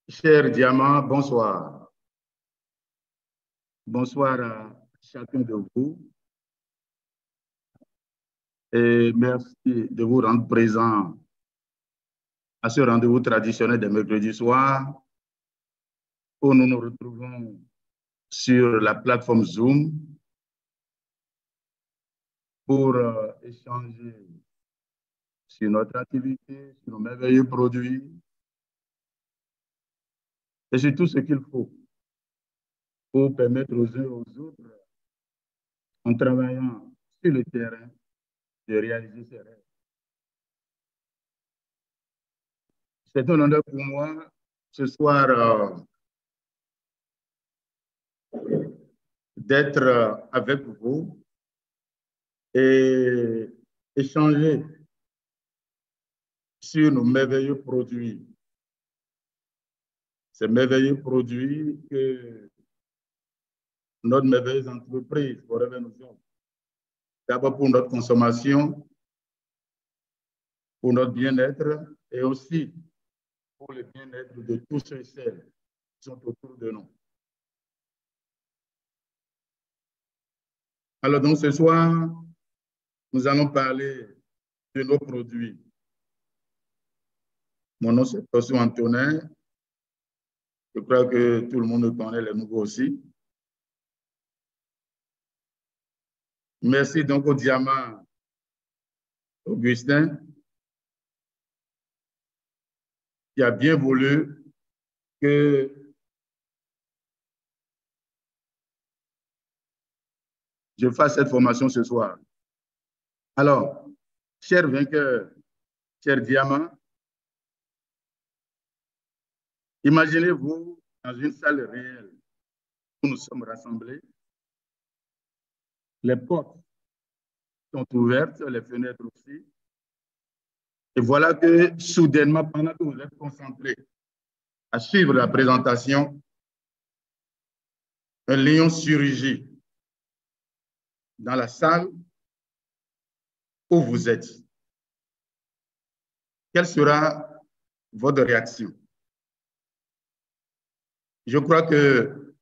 Cher Diamant, bonsoir. Bonsoir à chacun de vous et merci de vous rendre présent à ce rendez-vous traditionnel des mercredis soirs où nous nous retrouvons sur la plateforme Zoom pour échanger sur notre activité, sur nos merveilleux produits et sur tout ce qu'il faut pour permettre aux uns et aux autres, en travaillant sur le terrain, de réaliser ses rêves. C'est un honneur pour moi ce soir d'être avec vous et échanger sur nos merveilleux produits. Ces merveilleux produits que notre merveilleuse entreprise Forever nous offre. D'abord pour notre consommation, pour notre bien-être et aussi pour le bien-être de tous ceux et celles qui sont autour de nous. Alors donc ce soir, nous allons parler de nos produits. Mon nom c'est Tosso Antonin. Je crois que tout le monde connaît les nouveaux aussi. Merci donc au Diamant Augustin qui a bien voulu que je fasse cette formation ce soir. Alors, chers vainqueurs, chers Diamants, imaginez-vous dans une salle réelle où nous sommes rassemblés. Les portes sont ouvertes, les fenêtres aussi. Et voilà que soudainement, pendant que vous êtes concentrés à suivre la présentation, un lion surgit dans la salle où vous êtes. Quelle sera votre réaction? Je crois que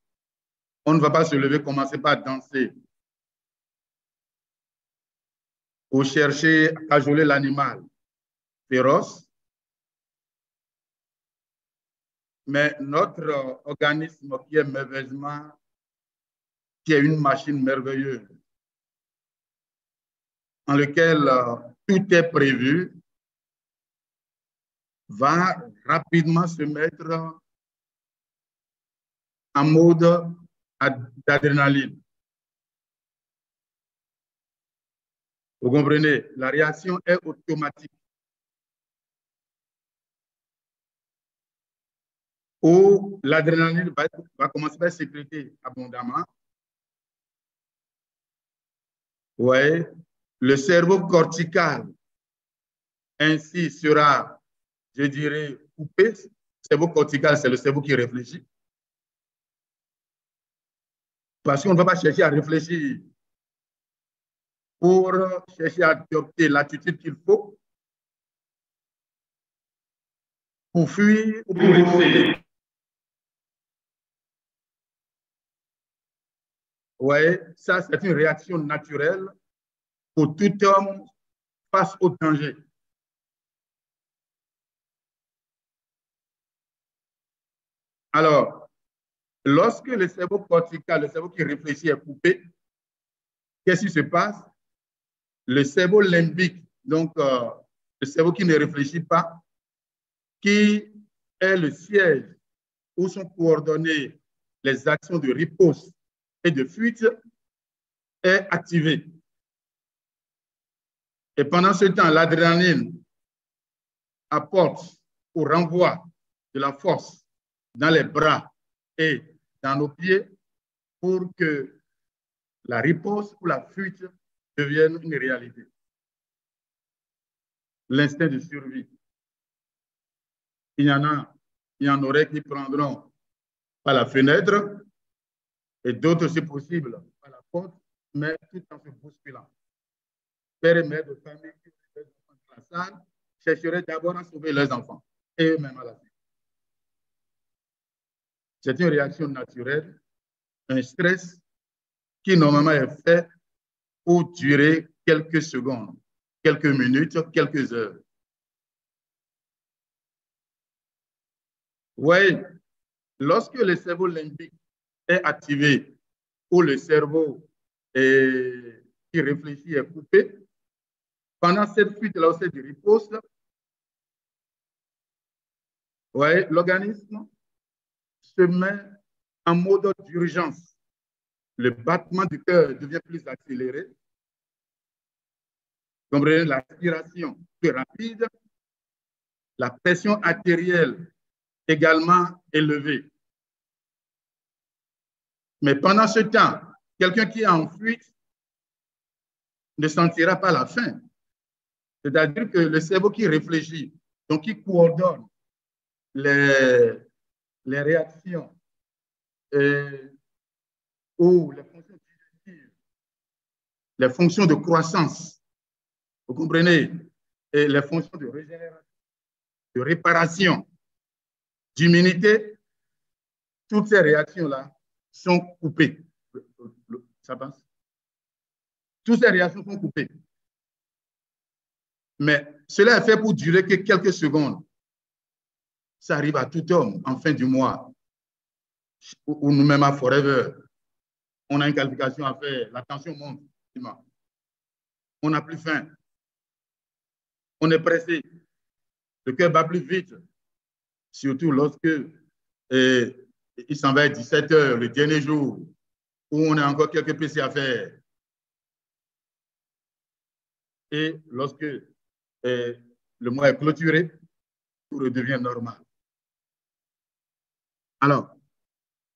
on ne va pas se lever, commencer par danser ou chercher à cajoler l'animal féroce. Mais notre organisme qui est merveilleusement, qui est une machine merveilleuse, en lequel tout est prévu, va rapidement se mettre en mode d'adrénaline. Vous comprenez? La réaction est automatique. Où l'adrénaline va commencer à sécréter abondamment. Ouais. Le cerveau cortical ainsi sera, je dirais, coupé. Le cerveau cortical, c'est le cerveau qui réfléchit. Parce qu'on ne va pas chercher à réfléchir pour chercher à adopter l'attitude qu'il faut pour fuir ou pour exceller. Oui, ça c'est une réaction naturelle pour tout homme face au danger. Alors, lorsque le cerveau cortical, le cerveau qui réfléchit est coupé, qu'est-ce qui se passe? Le cerveau limbique, donc le cerveau qui ne réfléchit pas, qui est le siège où sont coordonnées les actions de riposte et de fuite, est activé. Et pendant ce temps, l'adrénaline apporte ou renvoie de la force dans les bras et dans nos pieds pour que la riposte ou la fuite devienne une réalité. L'instinct de survie. Il y en aurait qui prendront par la fenêtre et d'autres, si possible, par la porte, mais tout en se bousculant. Père et mère de famille qui ont des enfants dans la salle chercheraient d'abord à sauver leurs enfants et eux-mêmes à la fin. C'est une réaction naturelle, un stress qui normalement est fait pour durer quelques secondes, quelques minutes, quelques heures. Oui, lorsque le cerveau limbique est activé ou le cerveau qui réfléchit est coupé, pendant cette fuite-là, c'est du repos, ouais, l'organisme se met en mode d'urgence. Le battement du cœur devient plus accéléré. Comprenez, l'aspiration plus rapide, la pression artérielle également élevée. Mais pendant ce temps, quelqu'un qui est en fuite ne sentira pas la faim. C'est-à-dire que le cerveau qui réfléchit, donc qui coordonne les réactions ou les fonctions digestives, les fonctions de croissance, vous comprenez, et les fonctions de régénération, de réparation, d'immunité, toutes ces réactions-là sont coupées. Ça passe? Toutes ces réactions sont coupées. Mais cela est fait pour durer que quelques secondes. Ça arrive à tout homme en fin du mois, ou nous-mêmes à Forever. On a une qualification à faire, la tension monte. On n'a plus faim. On est pressé. Le cœur bat plus vite. Surtout lorsque il s'en va à 17 h, le dernier jour, où on a encore quelques PC à faire. Et lorsque le mois est clôturé, tout redevient normal. Alors,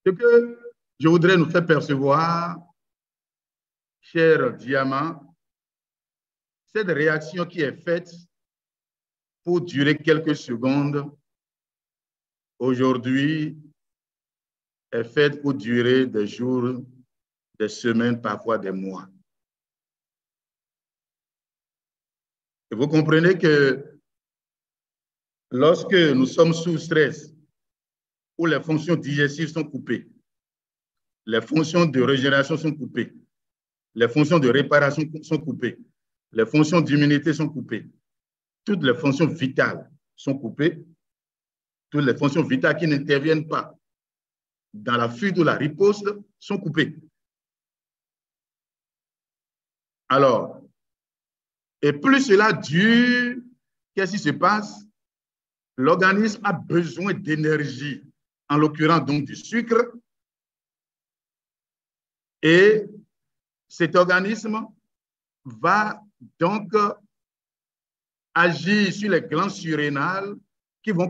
ce que je voudrais nous faire percevoir, cher Diamant, cette réaction qui est faite pour durer quelques secondes, aujourd'hui, est faite pour durer des jours, des semaines, parfois des mois. Et vous comprenez que lorsque nous sommes sous stress, où les fonctions digestives sont coupées, les fonctions de régénération sont coupées, les fonctions de réparation sont coupées, les fonctions d'immunité sont coupées, toutes les fonctions vitales sont coupées, toutes les fonctions vitales qui n'interviennent pas dans la fuite ou la riposte sont coupées. Alors, et plus cela dure, qu'est-ce qui se passe? L'organisme a besoin d'énergie, en l'occurrence donc du sucre, et cet organisme va donc agir sur les glandes surrénales qui vont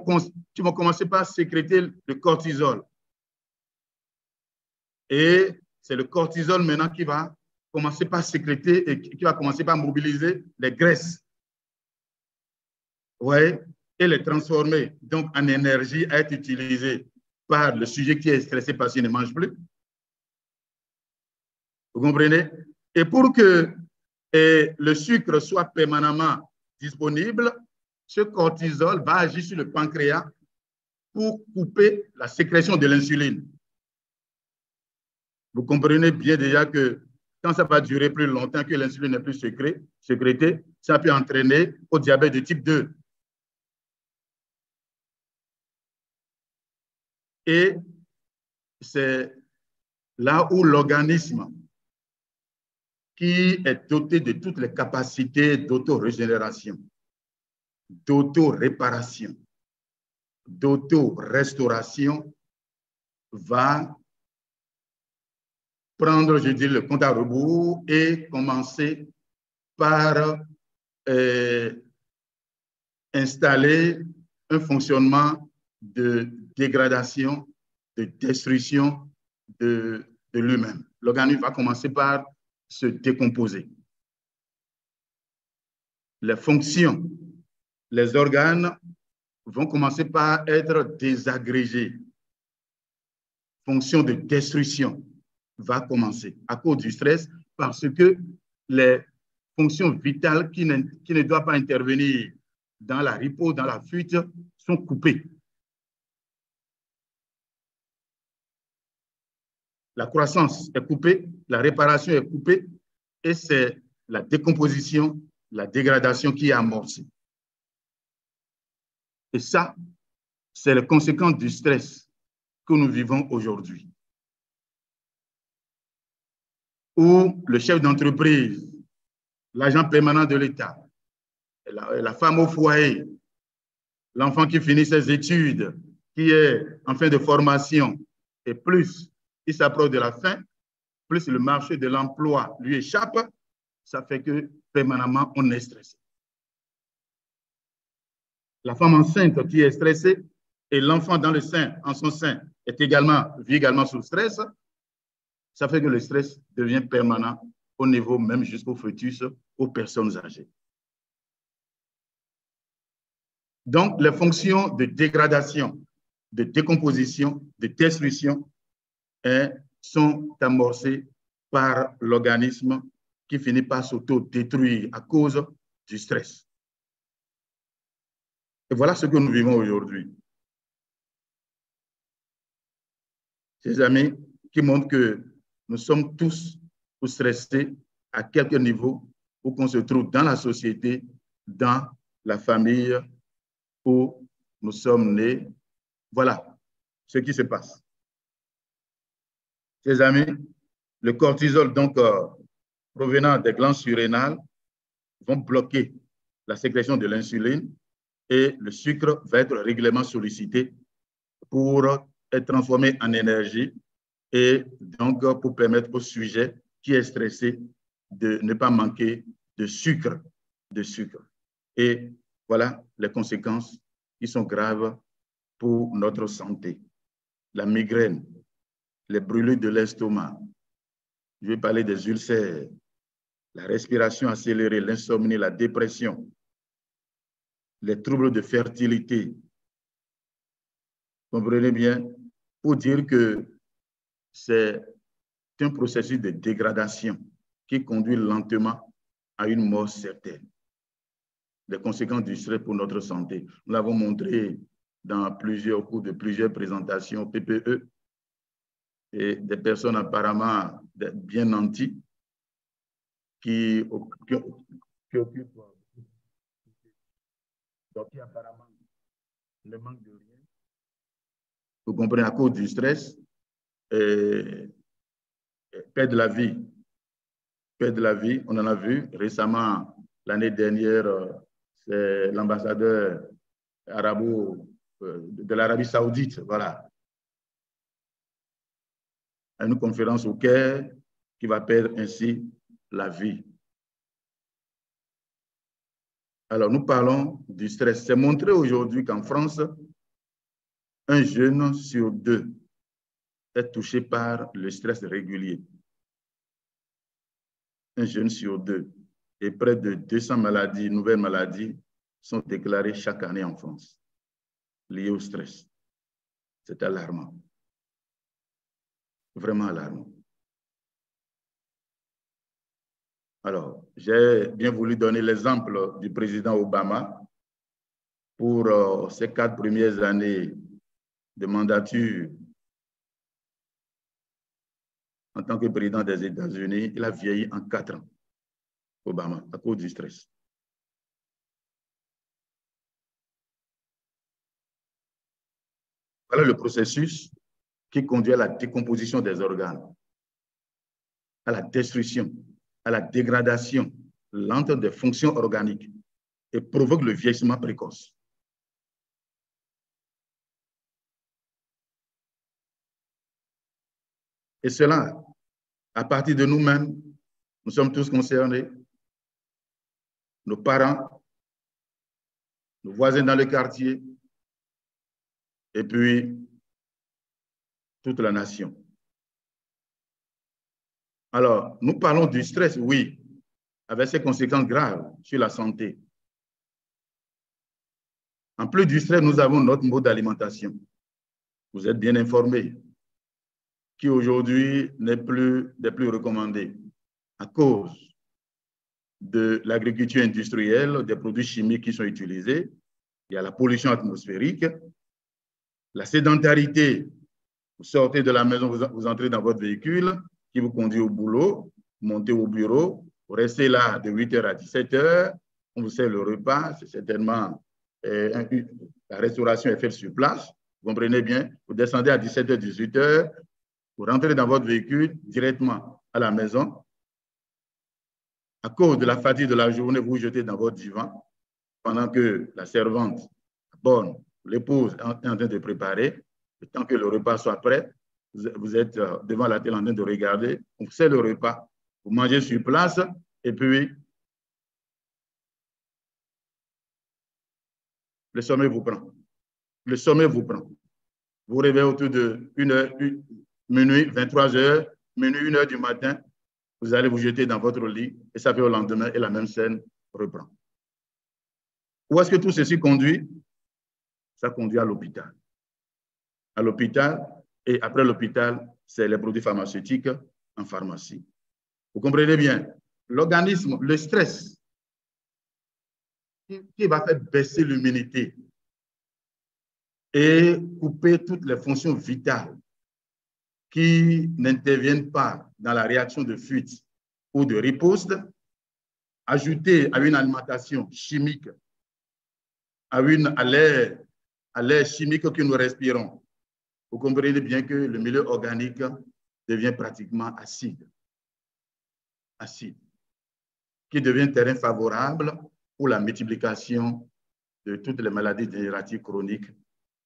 commencer par sécréter le cortisol. Et c'est le cortisol maintenant qui va commencer par sécréter et qui va commencer par mobiliser les graisses. Ouais, et les transformer donc en énergie à être utilisée par le sujet qui est stressé parce qu'il ne mange plus. Vous comprenez? Et pour que le sucre soit permanemment disponible, ce cortisol va agir sur le pancréas pour couper la sécrétion de l'insuline. Vous comprenez bien déjà que quand ça va durer plus longtemps, que l'insuline n'est plus sécrétée, ça peut entraîner au diabète de type 2. Et c'est là où l'organisme, qui est doté de toutes les capacités d'auto-régénération, d'auto-réparation, d'auto-restauration, va prendre, je dis, le compte à rebours et commencer par installer un fonctionnement de dégradation, de destruction de lui-même. L'organisme va commencer par se décomposer. Les fonctions, les organes vont commencer par être désagrégés. Fonction de destruction va commencer à cause du stress parce que les fonctions vitales qui ne doivent pas intervenir dans la riposte, dans la fuite, sont coupées. la croissance est coupée, la réparation est coupée, et c'est la décomposition, la dégradation qui est amorcée. Et ça, c'est les conséquences du stress que nous vivons aujourd'hui. Où le chef d'entreprise, l'agent permanent de l'État, la femme au foyer, l'enfant qui finit ses études, qui est en fin de formation, et plus il s'approche de la fin, plus le marché de l'emploi lui échappe, ça fait que permanemment on est stressé. La femme enceinte qui est stressée et l'enfant dans le sein, en son sein, vit également sous stress, ça fait que le stress devient permanent au niveau même jusqu'au fœtus, aux personnes âgées. Donc, les fonctions de dégradation, de décomposition, de destruction sont amorcées par l'organisme qui finit par s'auto-détruire à cause du stress. Et voilà ce que nous vivons aujourd'hui. Ces amis qui montrent que nous sommes tous stressés à quelque niveau où qu'on se trouve dans la société, dans la famille où nous sommes nés. Voilà ce qui se passe. Ces amis, le cortisol, donc provenant des glandes surrénales, vont bloquer la sécrétion de l'insuline et le sucre va être régulièrement sollicité pour être transformé en énergie et donc pour permettre au sujet qui est stressé de ne pas manquer de sucre. Et voilà les conséquences qui sont graves pour notre santé. La migraine, les brûlures de l'estomac, je vais parler des ulcères, la respiration accélérée, l'insomnie, la dépression, les troubles de fertilité. Comprenez bien, pour dire que c'est un processus de dégradation qui conduit lentement à une mort certaine. Les conséquences du stress pour notre santé. Nous l'avons montré au cours de plusieurs présentations PPE et des personnes apparemment bien nanties qui occupent, donc qui apparemment ne manquent de rien. Vous comprenez, à cause du stress, perdent la vie. On en a vu récemment, l'année dernière, c'est l'ambassadeur de l'Arabie Saoudite, voilà, à une conférence au Caire, qui va perdre ainsi la vie. Alors, nous parlons du stress. C'est montré aujourd'hui qu'en France, un jeune sur 2 est touché par le stress régulier. Un jeune sur 2. Et près de 200 maladies, nouvelles maladies, sont déclarées chaque année en France, liées au stress. C'est alarmant. Vraiment alarmant. Alors, j'ai bien voulu donner l'exemple du président Obama pour ses 4 premières années de mandature en tant que président des États-Unis. Il a vieilli en 4 ans, Obama, à cause du stress. Voilà le processus qui conduit à la décomposition des organes, à la destruction, à la dégradation lente des fonctions organiques et provoque le vieillissement précoce. Et cela, à partir de nous-mêmes, nous sommes tous concernés, nos parents, nos voisins dans le quartier, et puis toute la nation. Alors, nous parlons du stress, oui, avec ses conséquences graves sur la santé. En plus du stress, nous avons notre mode d'alimentation. Vous êtes bien informés, qui aujourd'hui n'est plus des plus recommandés à cause de l'agriculture industrielle, des produits chimiques qui sont utilisés. Il y a la pollution atmosphérique, la sédentarité Vous sortez de la maison, vous entrez dans votre véhicule qui vous conduit au boulot, montez au bureau, vous restez là de 8h à 17h, on vous sert le repas, c'est certainement la restauration est faite sur place, vous comprenez bien, vous descendez à 17h, 18h, vous rentrez dans votre véhicule directement à la maison. À cause de la fatigue de la journée, vous vous jetez dans votre divan pendant que la servante, bonne, l'épouse est en train de préparer. Le temps que le repas soit prêt, vous êtes devant la télé en train de regarder, on sert le repas, vous mangez sur place et puis le sommeil vous prend. Le sommeil vous prend. Vous vous réveillez autour de minuit, 23h, minuit, 1h du matin, vous allez vous jeter dans votre lit et ça fait au lendemain et la même scène reprend. Où est-ce que tout ceci conduit? Ça conduit à l'hôpital. À l'hôpital, et après l'hôpital, c'est les produits pharmaceutiques en pharmacie. Vous comprenez bien, l'organisme, le stress, qui va faire baisser l'immunité et couper toutes les fonctions vitales qui n'interviennent pas dans la réaction de fuite ou de riposte, ajouté à une alimentation chimique, à l'air chimique que nous respirons, vous comprenez bien que le milieu organique devient pratiquement acide, qui devient terrain favorable pour la multiplication de toutes les maladies dégénératives chroniques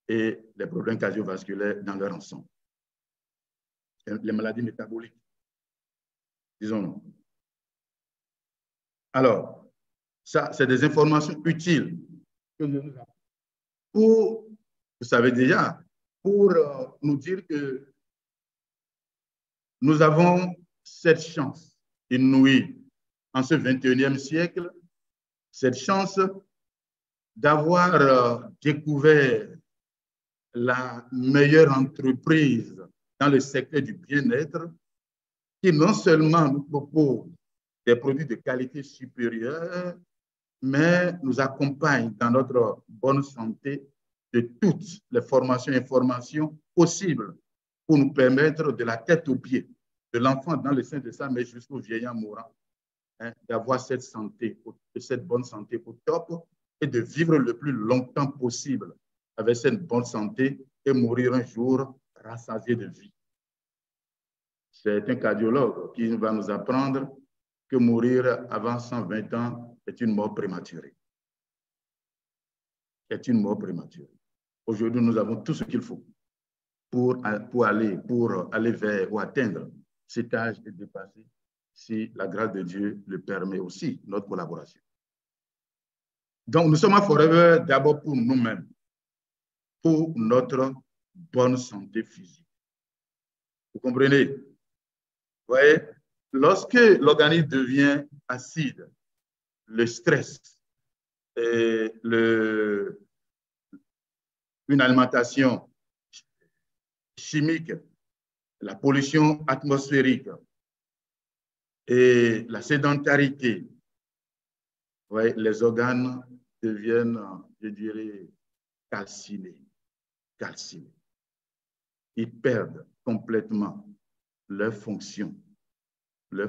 et les problèmes cardiovasculaires dans leur ensemble. Les maladies métaboliques, disons-nous. Alors, ça, c'est des informations utiles que nous avons pour, vous savez déjà, pour nous dire que nous avons cette chance inouïe en ce 21e siècle, cette chance d'avoir découvert la meilleure entreprise dans le secteur du bien-être qui non seulement nous propose des produits de qualité supérieure, mais nous accompagne dans notre bonne santé de toutes les formations et informations possibles pour nous permettre de la tête aux pieds, de l'enfant dans le sein de sa mère jusqu'au vieillard mourant, hein, d'avoir cette santé, cette bonne santé au top et de vivre le plus longtemps possible avec cette bonne santé et mourir un jour rassasié de vie. C'est un cardiologue qui va nous apprendre que mourir avant 120 ans est une mort prématurée. C'est une mort prématurée. Aujourd'hui, nous avons tout ce qu'il faut pour aller vers ou atteindre cet âge et dépasser, si la grâce de Dieu le permet aussi, notre collaboration. Donc, nous sommes à Forever d'abord pour nous-mêmes, pour notre bonne santé physique. Vous comprenez? Vous voyez, lorsque l'organisme devient acide, le stress, et une alimentation chimique, la pollution atmosphérique et la sédentarité, ouais, les organes deviennent, je dirais, calcinés. Ils perdent complètement leur fonction de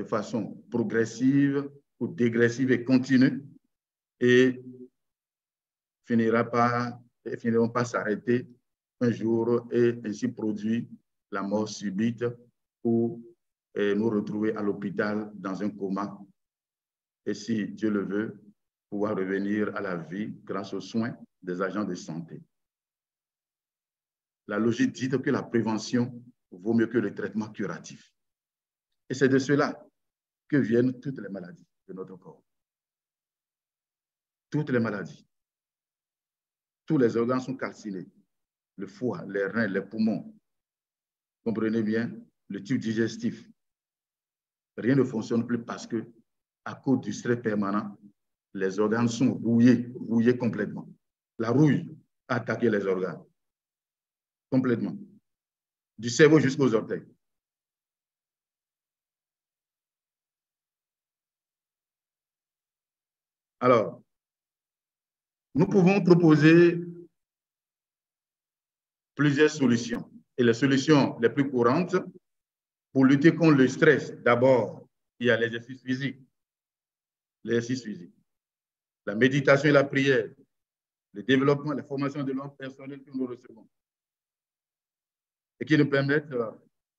façon progressive ou dégressive et continue et finiront par s'arrêter un jour et ainsi produire la mort subite ou nous retrouver à l'hôpital dans un coma. Et si Dieu le veut, pouvoir revenir à la vie grâce aux soins des agents de santé. La logique dit que la prévention vaut mieux que le traitement curatif. Et c'est de cela que viennent toutes les maladies de notre corps. Toutes les maladies. Tous les organes sont calcinés. Le foie, les reins, les poumons. Comprenez bien, le tube digestif. Rien ne fonctionne plus parce que, à cause du stress permanent, les organes sont rouillés complètement. La rouille a attaqué les organes. Complètement. Du cerveau jusqu'aux orteils. Alors, nous pouvons proposer plusieurs solutions. Et les solutions les plus courantes pour lutter contre le stress, d'abord, il y a l'exercice physique. L'exercice physique. La méditation et la prière. Le développement, la formation de l'homme personnel que nous recevons. Et qui nous permettent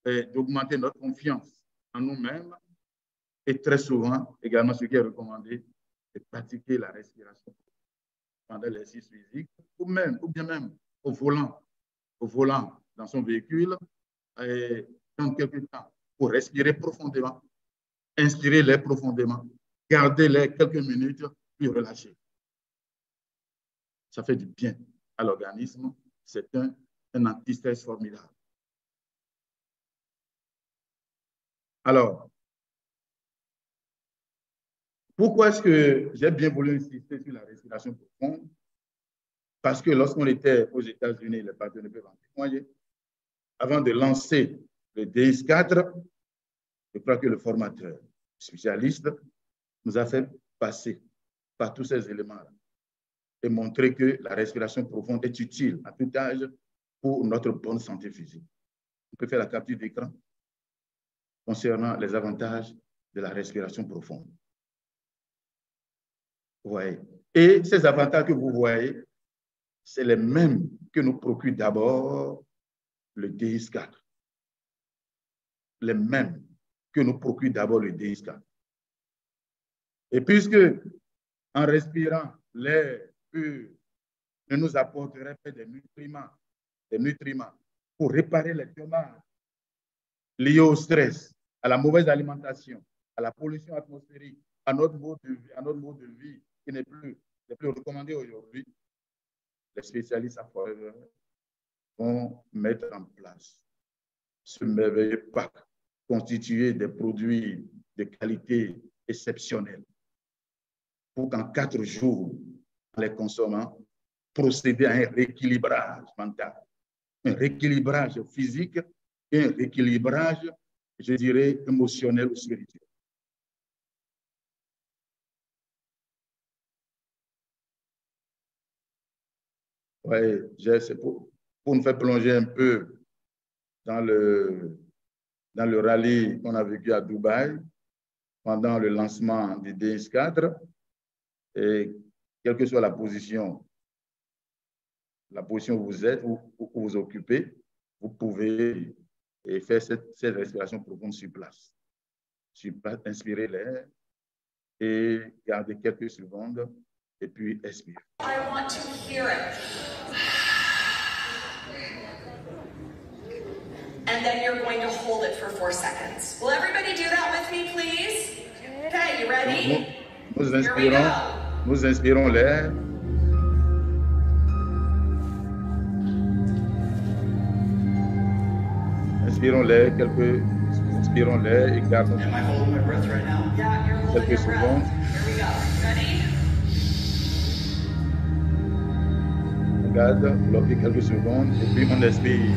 d'augmenter notre confiance en nous-mêmes. Et très souvent, également, ce qui est recommandé, c'est de pratiquer la respiration pendant l'exercice physique ou bien même au volant dans son véhicule, et prendre quelques temps pour respirer profondément, inspirer l'air profondément, garder l'air quelques minutes, puis relâcher. Ça fait du bien à l'organisme. C'est un anti-stress formidable. Alors, pourquoi est-ce que j'ai bien voulu insister sur la respiration profonde? Parce que lorsqu'on était aux États-Unis, les partenaires peuvent en témoigner, avant de lancer le DX4, je crois que le formateur spécialiste nous a fait passer par tous ces éléments-là et montrer que la respiration profonde est utile à tout âge pour notre bonne santé physique. On peut faire la capture d'écran concernant les avantages de la respiration profonde. Vous voyez. Et ces avantages que vous voyez, c'est les mêmes que nous procure d'abord le DX4. Les mêmes que nous procure d'abord le DX4. Et puisque en respirant l'air pur ne nous apporterait pas des nutriments pour réparer les dommages liés au stress, à la mauvaise alimentation, à la pollution atmosphérique, à notre mode de vie qui n'est plus recommandé aujourd'hui, les spécialistes à Forever vont mettre en place ce merveilleux pack constitué des produits de qualité exceptionnelle pour qu'en 4 jours, en les consommant, procéder à un rééquilibrage mental, un rééquilibrage physique et un rééquilibrage, je dirais, émotionnel ou spirituel. Oui, c'est pour nous faire plonger un peu dans le rallye qu'on a vécu à Dubaï pendant le lancement du DX4. Et quelle que soit la position où vous êtes, où vous occupez, vous pouvez faire cette respiration profonde sur place. Inspirer l'air et garder quelques secondes et puis expirer. I want to hear it. And then you're going to hold it for 4 seconds. Will everybody do that with me, please? Okay, you ready? Nous inspirons l'air. Inspirons l'air et gardons quelques secondes. On garde, bloquer quelques secondes et puis on expire.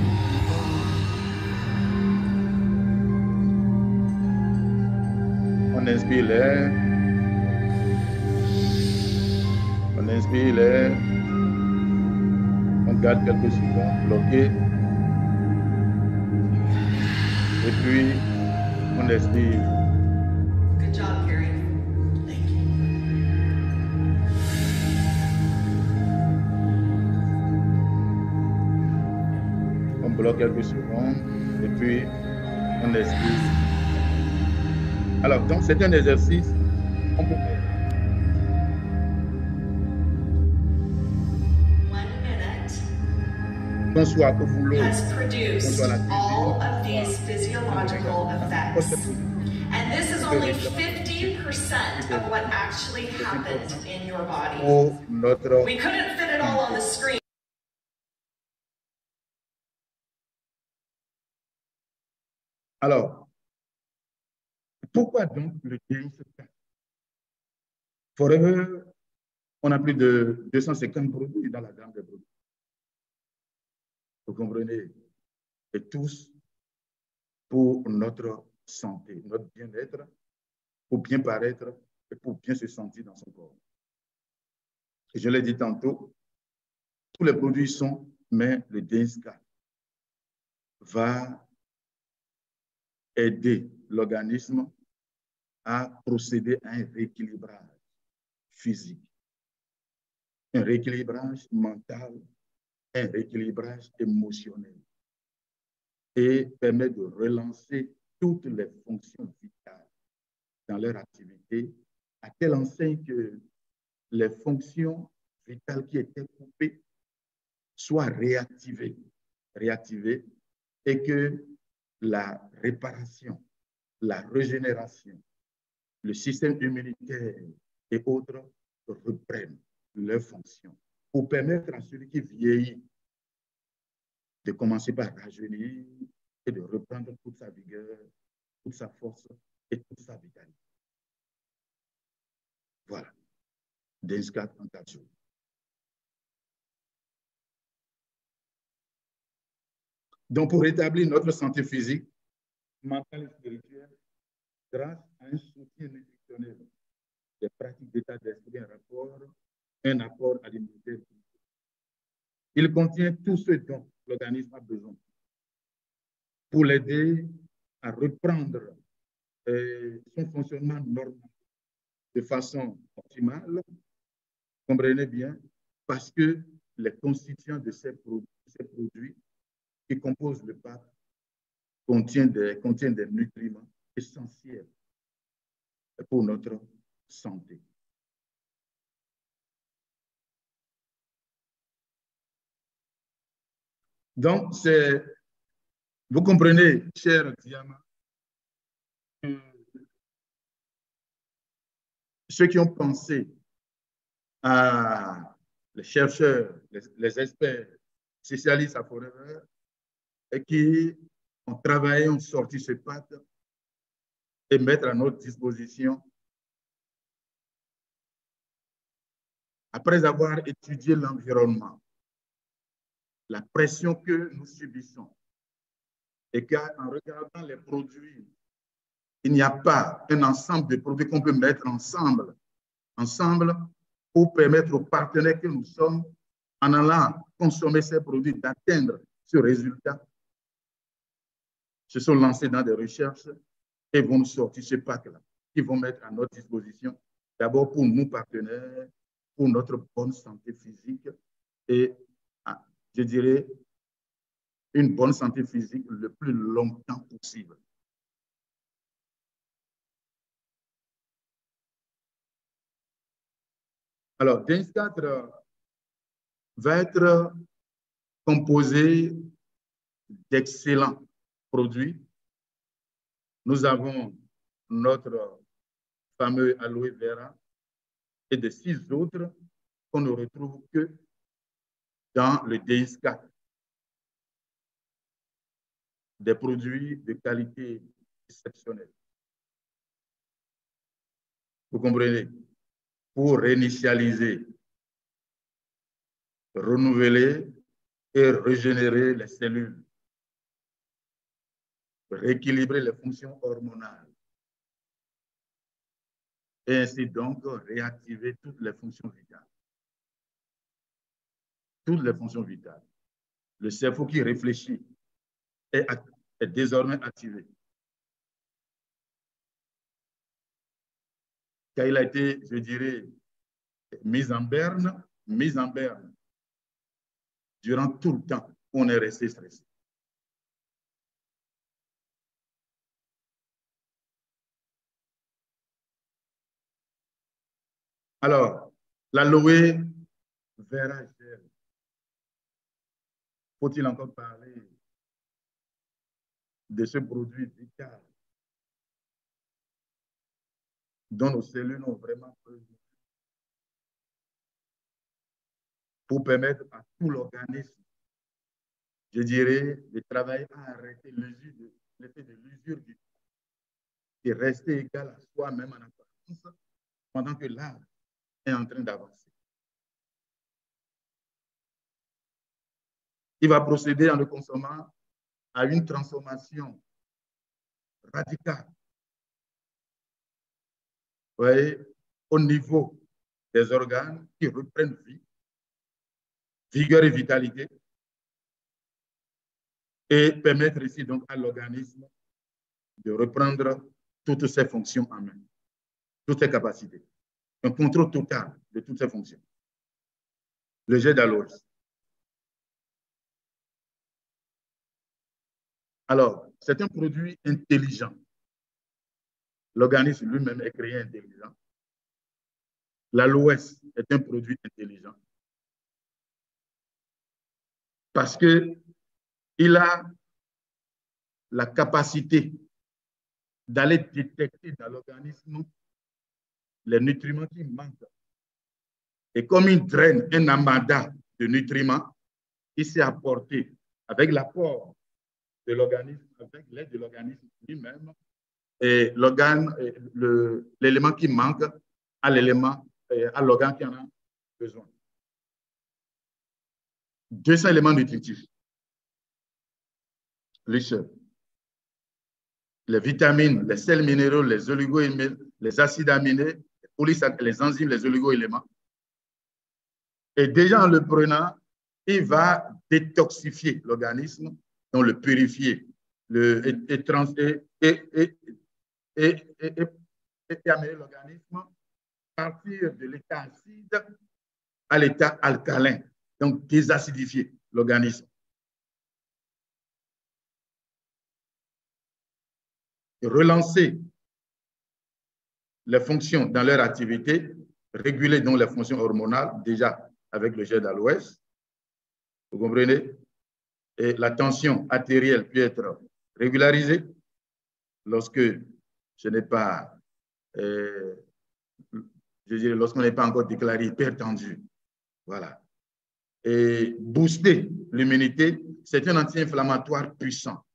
On inspire l'air. On inspire l'air. On garde quelques secondes bloqués. Et puis, on expire. Good job, Gary. Thank you. On bloque quelques secondes et puis on expire. Alors, donc, c'est un exercice qu'on peut faire. 1 minute Qu'on soit au boulot, has produced qu'on soit à la cuisine, all of these physiological effects. And this is only 50% of what actually happens in your body. pour notre We couldn't fit it all on the screen. Alors, pourquoi donc le DX4? Forever, on a plus de 250 produits dans la gamme des produits. Vous comprenez? Et tous pour notre santé, notre bien-être, pour bien paraître et pour bien se sentir dans son corps. Et je l'ai dit tantôt, tous les produits sont, mais le DX4 va aider l'organisme à procéder à un rééquilibrage physique, un rééquilibrage mental, un rééquilibrage émotionnel et permet de relancer toutes les fonctions vitales dans leur activité, à telle enseigne que les fonctions vitales qui étaient coupées soient réactivées et que la réparation, la régénération, le système immunitaire et autres reprennent leurs fonctions pour permettre à celui qui vieillit de commencer par rajeunir et de reprendre toute sa vigueur, toute sa force et toute sa vitalité. Voilà. DAINS-4 en 4 jours. Donc, pour rétablir notre santé physique, mentale et spirituelle, grâce à un soutien nutritionnel, des pratiques d'état d'esprit, un apport alimentaire. Il contient tout ce dont l'organisme a besoin pour l'aider à reprendre son fonctionnement normal de façon optimale, comprenez bien, parce que les constituants de ces produits qui composent le PAP contiennent des nutriments essentiels pour notre santé. Donc, vous comprenez, cher Diama, ceux qui ont pensé à les chercheurs, les experts, spécialistes à Forever, et qui ont travaillé, ont sorti ce pacte et mettre à notre disposition. Après avoir étudié l'environnement, la pression que nous subissons, et qu'en regardant les produits, il n'y a pas un ensemble de produits qu'on peut mettre ensemble pour permettre aux partenaires que nous sommes, en allant consommer ces produits, d'atteindre ce résultat. Se sont lancés dans des recherches et vont nous sortir ce pack-là, qui vont mettre à notre disposition, d'abord pour nous partenaires, pour notre bonne santé physique et, je dirais, une bonne santé physique le plus longtemps possible. Alors, DAINS-4 va être composé d'excellents produits. Nous avons notre fameux aloe vera et de 6 autres qu'on ne retrouve que dans le DAINS-4. Des produits de qualité exceptionnelle. Vous comprenez? Pour réinitialiser, renouveler et régénérer les cellules, rééquilibrer les fonctions hormonales et ainsi donc réactiver toutes les fonctions vitales. Toutes les fonctions vitales. Le cerveau qui réfléchit est désormais activé. Car il a été, je dirais, mis en berne durant tout le temps où on est resté stressé. Alors, l'aloe vera gel. Faut-il encore parler de ce produit vital dont nos cellules ont vraiment besoin pour permettre à tout l'organisme, je dirais, de travailler à arrêter l'effet de l'usure du temps et rester égal à soi-même en apparence pendant que l'art est en train d'avancer. Il va procéder en le consommant à une transformation radicale, vous voyez, au niveau des organes qui reprennent vie, vigueur et vitalité, et permettre ici donc à l'organisme de reprendre toutes ses fonctions en main, toutes ses capacités. Un contrôle total de toutes ses fonctions. Le jet d'Aloès. Alors, c'est un produit intelligent. L'organisme lui-même est créé intelligent. L'aloès est un produit intelligent parce qu'il a la capacité d'aller détecter dans l'organisme les nutriments qui manquent. Et comme il draine un amas de nutriments, il s'est apporté avec l'apport de l'organisme, avec l'aide de l'organisme lui-même, et l'élément qui manque à l'organe qui en a besoin. 200 éléments nutritifs. Les vitamines, les sels minéraux, les oligo-éléments, les acides aminés, les enzymes, les oligo-éléments. Et déjà en le prenant, il va détoxifier l'organisme, donc le purifier, et amener l'organisme à partir de l'état acide à l'état alcalin, donc désacidifier l'organisme. Relancer les fonctions dans leur activité, réguler donc les fonctions hormonales, déjà avec le jet d'Aloès. Vous comprenez? Et la tension artérielle peut être régularisée lorsque ce n'est pas, je dirais, lorsqu'on n'est pas encore déclaré hypertendu. Voilà. Et booster l'immunité, c'est un anti-inflammatoire puissant.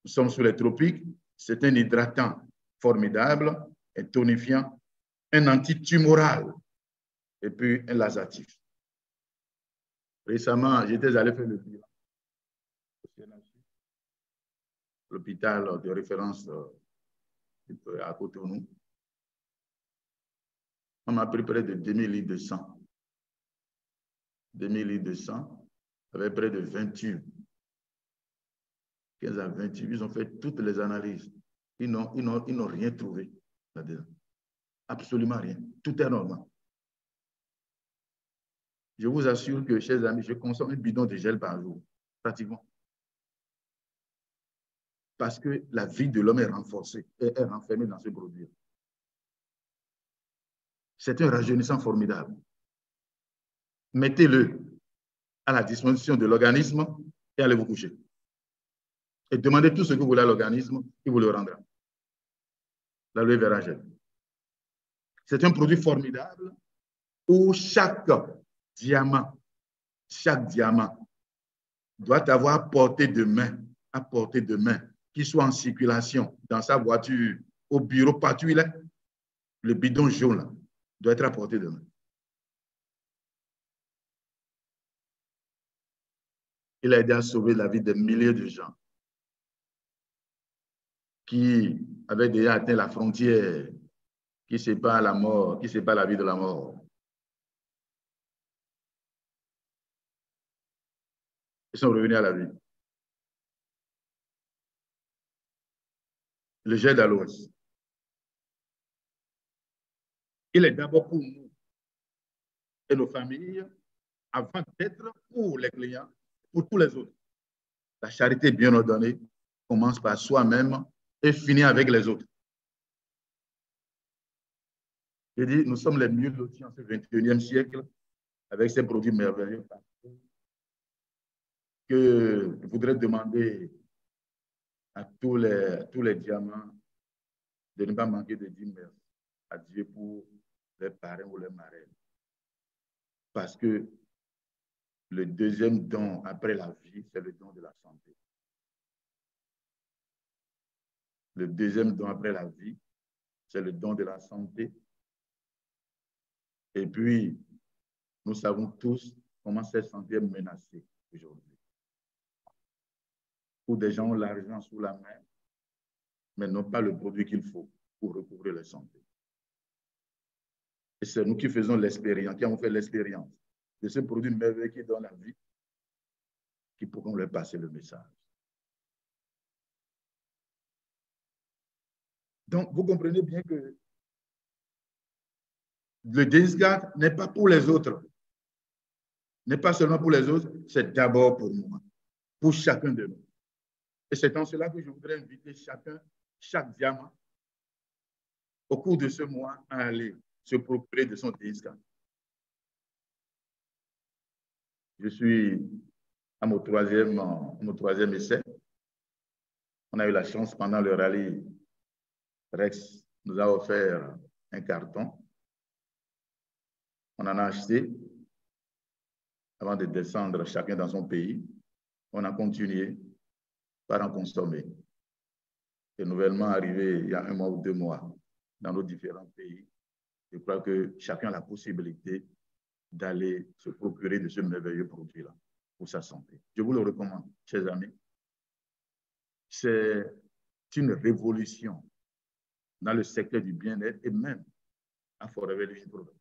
Nous sommes sous les tropiques, c'est un hydratant formidable, un tonifiant, un antitumoral et puis un laxatif. Récemment, j'étais allé faire le bilan. L'hôpital de référence à Cotonou. On m'a pris près de 2000 litres de sang. 2000 litres de sang, avec près de 20 tubes. 15 à 20 tubes, ils ont fait toutes les analyses. Ils n'ont rien trouvé là-dedans. Absolument rien. Tout est normal. Je vous assure que, chers amis, je consomme un bidon de gel par jour, pratiquement. Parce que la vie de l'homme est renforcée, est renfermée dans ce produit. C'est un rajeunissant formidable. Mettez-le à la disposition de l'organisme et allez vous coucher. Et demandez tout ce que vous voulez à l'organisme, il vous le rendra. L'aloe vera gel. C'est un produit formidable où chaque diamant doit avoir à portée de main, qu'il soit en circulation dans sa voiture, au bureau, partout il est, le bidon jaune là, doit être à portée de main. Il a aidé à sauver la vie de milliers de gens qui avaient déjà atteint la frontière qui sépare la mort, qui sépare la vie de la mort. Ils sont revenus à la vie. Le jet d'Aloès. Il est d'abord pour nous et nos familles, avant d'être pour les clients, pour tous les autres. La charité bien ordonnée commence par soi-même et finit avec les autres. Je dis, nous sommes les mieux lotis en ce 21e siècle avec ces produits merveilleux que je voudrais demander à tous les diamants de ne pas manquer de dire merci à Dieu pour les parrains ou les marraines. Parce que le deuxième don après la vie, c'est le don de la santé. Le deuxième don après la vie, c'est le don de la santé. Et puis, nous savons tous comment cette santé est menacée aujourd'hui. Où des gens ont l'argent sous la main, mais n'ont pas le produit qu'il faut pour recouvrir leur santé. Et c'est nous qui faisons l'expérience, qui avons fait l'expérience de ce produit merveilleux qui donne la vie, qui pourront leur passer le message. Donc, vous comprenez bien que le DISGAD n'est pas pour les autres, n'est pas seulement pour les autres, c'est d'abord pour moi, pour chacun de nous. Et c'est en cela que je voudrais inviter chaque diamant, au cours de ce mois, à aller se procurer de son DISGAD. Je suis à mon troisième essai. On a eu la chance pendant le rallye, Rex nous a offert un carton. On en a acheté avant de descendre chacun dans son pays. On a continué par en consommer. Et nouvellement arrivé il y a 1 mois ou 2 mois dans nos différents pays, je crois que chacun a la possibilité d'aller se procurer de ce merveilleux produit-là pour sa santé. Je vous le recommande, chers amis. C'est une révolution dans le secteur du bien-être et même à Forever Living Product.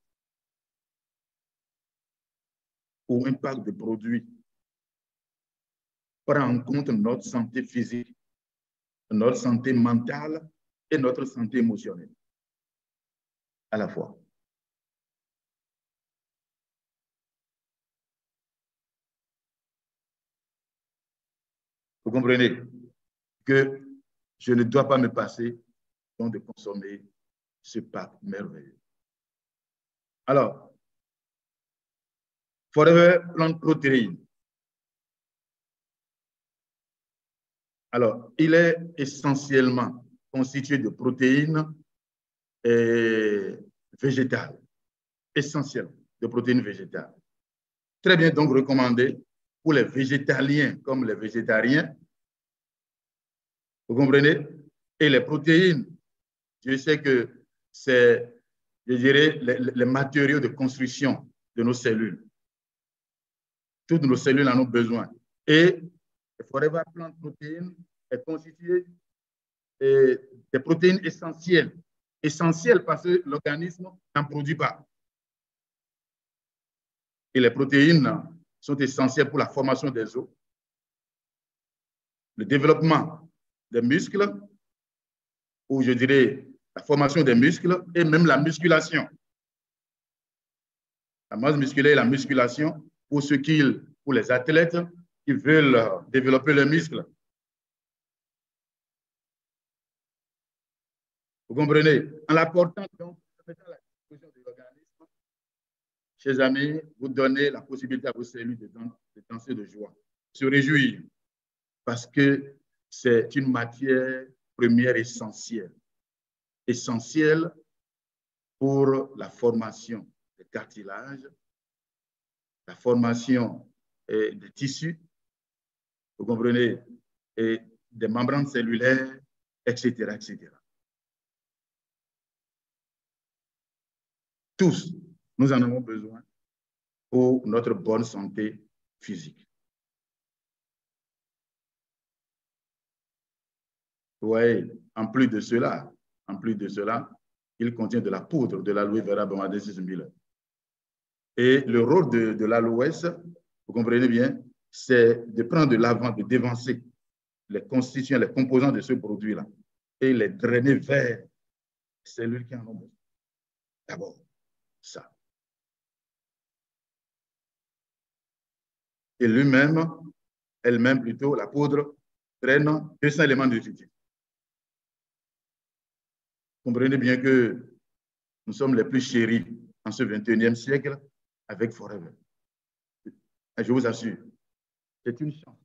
Où un pack de produits prend en compte notre santé physique, notre santé mentale et notre santé émotionnelle à la fois. Vous comprenez que je ne dois pas me passer donc de consommer ce pack merveilleux. Alors, Forever Plant Protein. Alors, il est essentiellement constitué de protéines végétales, essentiellement de protéines végétales. Très bien donc recommandé pour les végétaliens comme les végétariens. Vous comprenez? Et les protéines, je sais que c'est, je dirais, les matériaux de construction de nos cellules. Toutes nos cellules en ont besoin. Et le Forever Plant Protein est constitué des protéines essentielles. Essentielles parce que l'organisme n'en produit pas. Et les protéines sont essentielles pour la formation des os, le développement des muscles, ou je dirais la formation des muscles et même la musculation. La masse musculaire et la musculation pour les athlètes qui veulent développer leurs muscles. Vous comprenez? En l'apportant donc à la disposition de l'organisme, chers amis, vous donnez la possibilité à vos cellules de danser de joie, de se réjouir, parce que c'est une matière première essentielle. Essentielle pour la formation des cartilages, la formation des tissus, vous comprenez, et des membranes cellulaires, etc., etc. Tous, nous en avons besoin pour notre bonne santé physique. Oui, en plus de cela, il contient de la poudre de l'aloe vera bomadensis miller. Et le rôle de l'aloès, vous comprenez bien, c'est de prendre de l'avant, de dévancer les constituants, les composants de ce produit-là et les drainer vers les cellules qui en ont besoin. D'abord, ça. Et lui-même, elle-même plutôt, la poudre, draine 200 éléments nutritifs. Comprenez bien que nous sommes les plus chéris en ce 21e siècle avec Forever. Et je vous assure, c'est une chance.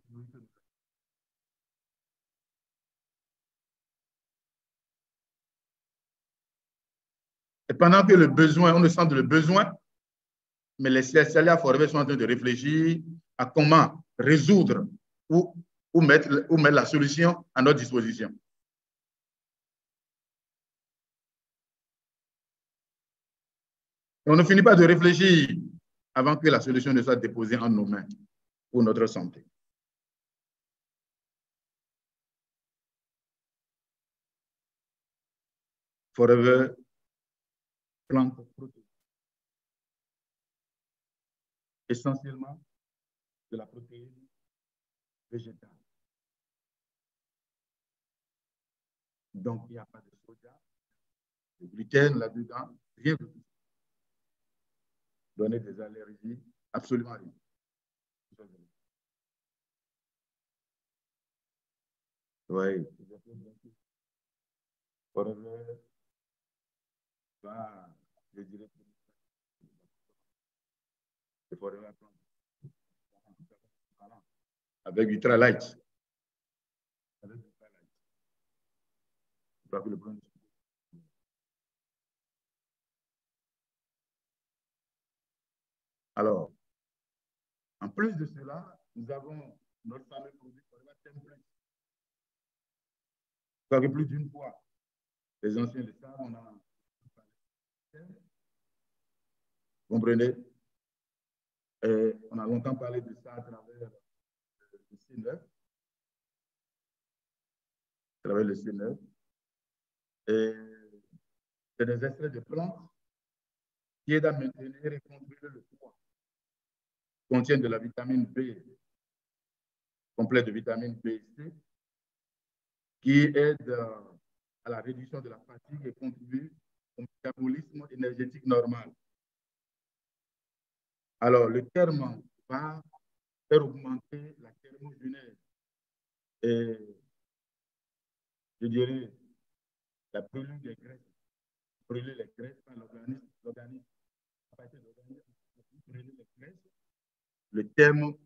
Et pendant que le besoin, on ne sent le besoin, mais les CSL à Forever sont en train de réfléchir à comment résoudre ou mettre la solution à notre disposition. Et on ne finit pas de réfléchir avant que la solution ne soit déposée en nos mains pour notre santé. Forever Plant Protein. Essentiellement de la protéine végétale. Donc, il n'y a pas de soja, de gluten là-dedans, rien de tout. Donner des allergies, absolument rien. Oui. Je dirais qu'il faudrait apprendre avec du light. Avec du light. Alors, en plus de cela, nous avons notre fameux produit template. Ça fait plus d'une fois. Les anciens le savent, on a. Vous comprenez? Et on a longtemps parlé de ça à travers le C9. À travers le C9. Et c'est des extraits de plantes qui aident à maintenir et contrôler le poids. Contiennent de la vitamine B, complet de vitamine B et C, qui aide à la réduction de la fatigue et contribue au métabolisme énergétique normal. Alors, le terme va faire augmenter la thermogenèse et, je dirais, la brûlure des graisses. Brûler les graisses par l'organisme, à partir de l'organisme, brûler les graisses. Le terme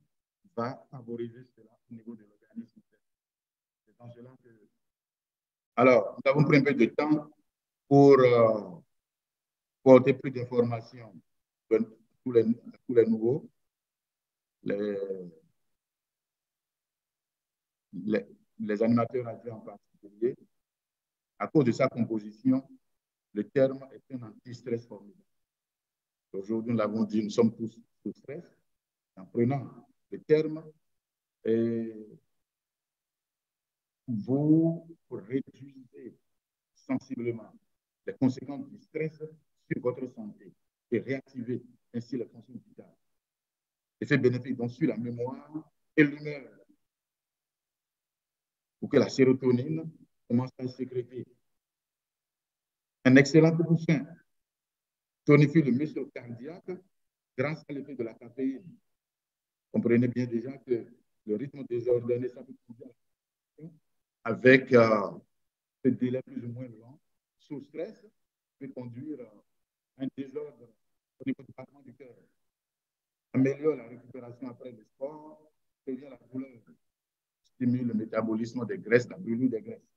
va favoriser cela au niveau de l'organisme. C'est dans cela que... Alors, nous avons pris un peu de temps pour porter plus d'informations tous les nouveaux. Les animateurs radio en particulier, à cause de sa composition, le terme est un anti-stress formidable. Aujourd'hui, nous l'avons dit, nous sommes tous sous stress. En prenant le terme, vous réduisez sensiblement les conséquences du stress sur votre santé et réactivez ainsi les fonctions vitales. Effet bénéfique donc sur la mémoire et l'humeur pour que la sérotonine commence à se sécréter. Un excellent coussin tonifie le muscle cardiaque grâce à l'effet de la caféine. Comprenez bien déjà que le rythme désordonné, ça peut conduire avec ce délai plus ou moins long, sous stress, peut conduire à un désordre au niveau du battement du cœur. Améliore la récupération après le sport, prévient la douleur, stimule le métabolisme des graisses, la brûlure des graisses.